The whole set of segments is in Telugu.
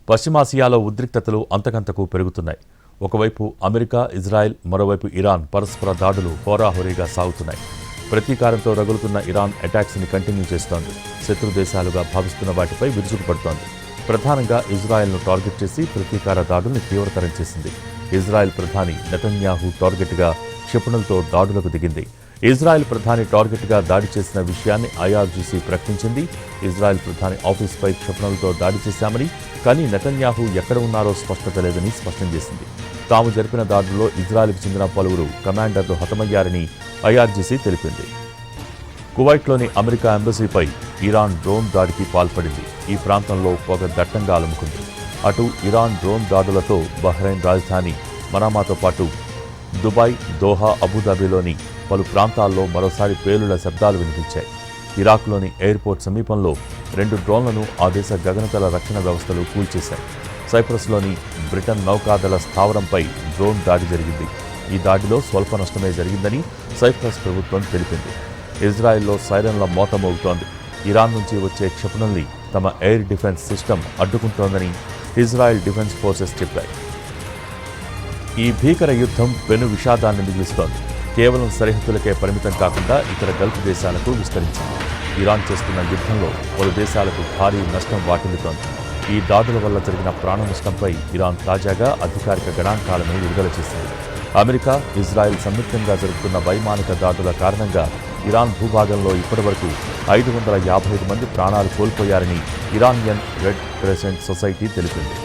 పశ్చిమాసియాలో ఉద్రిక్తతలు అంతకంతకు పెరుగుతున్నాయి. ఒకవైపు అమెరికా, ఇజ్రాయెల్, మరోవైపు ఇరాన్ పరస్పర దాడులు హోరాహోరీగా సాగుతున్నాయి. ప్రతీకారంతో రగులుతున్న ఇరాన్ అటాక్స్ని కంటిన్యూ చేస్తోంది. శత్రు దేశాలుగా భావిస్తున్న వాటిపై విరుచుకుపడుతోంది. ప్రధానంగా ఇజ్రాయెల్ను టార్గెట్ చేసి ప్రతీకార దాడుల్ని తీవ్రతరం చేసింది. ఇజ్రాయెల్ ప్రధాని నెతన్యాహు టార్గెట్గా క్షిపణులతో దాడులకు దిగింది. ఇజ్రాయెల్ ప్రధాని టార్గెట్గా దాడి చేసిన విషయాన్ని ఐఆర్జీసీ ప్రకటించింది. ఇజ్రాయెల్ ప్రధాని ఆఫీస్పై క్షిపణులతో దాడి చేశామని, కానీ నెతన్యాహు ఎక్కడ ఉన్నారో స్పష్టత లేదని స్పష్టం చేసింది. తాము జరిపిన దాడుల్లో ఇజ్రాయెల్కు చెందిన పలువురు కమాండర్లు హతమయ్యారని ఐఆర్జీసీ తెలిపింది. కువైట్లోని అమెరికా ఎంబసీపై ఇరాన్ డ్రోన్ దాడికి పాల్పడింది. ఈ ప్రాంతంలో పొగ దట్టంగా అలుముకుంది. అటు ఇరాన్ డ్రోన్ దాడులతో బహ్రెయిన్ రాజధాని మనామాతో పాటు దుబాయ్, దోహా, అబుదాబిలోని పలు ప్రాంతాల్లో మరోసారి పేలుళ్ల శబ్దాలు వినిపించాయి. ఇరాక్లోని ఎయిర్పోర్ట్ సమీపంలో 2 డ్రోన్లను ఆ దేశ గగనతల రక్షణ వ్యవస్థలు కూల్చేశాయి. సైప్రస్లోని బ్రిటన్ నౌకాదళ స్థావరంపై డ్రోన్ దాడి జరిగింది. ఈ దాడిలో స్వల్ప నష్టమే జరిగిందని సైప్రస్ ప్రభుత్వం తెలిపింది. ఇజ్రాయెల్లో సైరన్ల మోత మోగుతోంది. ఇరాన్ నుంచి వచ్చే క్షిపణుల్ని తమ ఎయిర్ డిఫెన్స్ సిస్టమ్ అడ్డుకుంటోందని ఇజ్రాయెల్ డిఫెన్స్ ఫోర్సెస్ చెప్పాయి. ఈ భీకర యుద్ధం పెను విషాదాన్ని మిగిలిస్తోంది. కేవలం సరిహద్దులకే పరిమితం కాకుండా ఇతర గల్ఫ్ దేశాలకు విస్తరించింది. ఇరాన్ చేస్తున్న యుద్ధంలో పలు దేశాలకు భారీ నష్టం వాటిల్లుతోంది. ఈ దాడుల వల్ల జరిగిన ప్రాణ నష్టంపై ఇరాన్ తాజాగా అధికారిక గణాంకాలను విడుదల చేసింది. అమెరికా, ఇజ్రాయెల్ సంయుక్తంగా జరుగుతున్న వైమానిక దాడుల కారణంగా ఇరాన్ భూభాగంలో ఇప్పటివరకు 555 మంది ప్రాణాలు కోల్పోయారని ఇరానియన్ రెడ్ క్రెసెంట్ సొసైటీ తెలిపింది.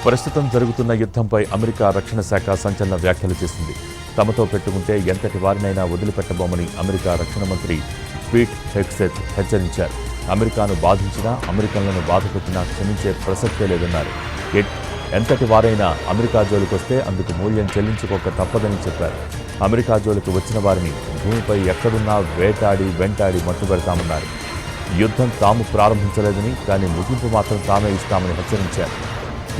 ప్రస్తుతం జరుగుతున్న యుద్ధంపై అమెరికా రక్షణ శాఖ సంచలన వ్యాఖ్యలు చేసింది. తమతో పెట్టుకుంటే ఎంతటి వారినైనా వదిలిపెట్టబోమని అమెరికా రక్షణ మంత్రి పీట్ హెగ్సెత్ హెచ్చరించారు. అమెరికాను బాధించినా, అమెరికన్లను బాధపెట్టినా క్షమించే ప్రసక్తే లేదన్నారు. ఎంతటి వారైనా అమెరికా జోలికొస్తే అందుకు మూల్యం చెల్లించుకోక తప్పదని చెప్పారు. అమెరికా జోలికి వచ్చిన వారిని భూమిపై ఎక్కడున్నా వేటాడి వెంటాడి మట్టుబెడతామన్నారు. యుద్ధం తాము ప్రారంభించలేదని, కానీ ముగింపు మాత్రం తామే ఇస్తామని హెచ్చరించారు.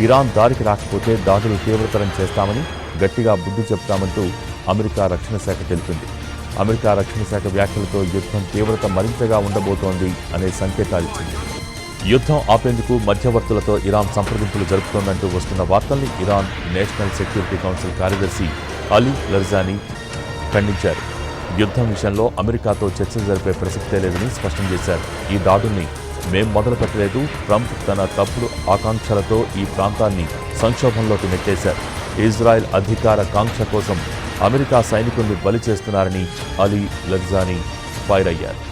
ఇరాన్ దారికి రాకపోతే దాడులు తీవ్రతరం చేస్తామని, గట్టిగా బుద్ధి చెప్తామంటూ అమెరికా రక్షణ శాఖ తెలిపింది. అమెరికా రక్షణ శాఖ వ్యాఖ్యలతో యుద్ధం తీవ్రత మరింతగా ఉండబోతోంది అనే సంకేతాలిచ్చింది. యుద్ధం ఆపేందుకు మధ్యవర్తులతో ఇరాన్ సంప్రదింపులు జరుపుతోందంటూ వస్తున్న వార్తల్ని ఇరాన్ నేషనల్ సెక్యూరిటీ కౌన్సిల్ కార్యదర్శి అలీ లర్జానీ ఖండించారు. యుద్ధం విషయంలో అమెరికాతో చర్చలు జరిపే ప్రసక్తే లేదని స్పష్టం చేశారు. ఈ దాడుల్ని మేం మొదలు పెట్టలేదు, ట్రంప్ తన తప్పుడు ఆకాంక్షలతో ఈ ప్రాంతాన్ని సంక్షోభంలోకి నెట్టేశారు. ఇజ్రాయెల్ అధికార కాంక్ష కోసం అమెరికా సైనికుల్ని బలి చేస్తున్నారని అలీ లర్జానీ ఫైర్ అయ్యారు.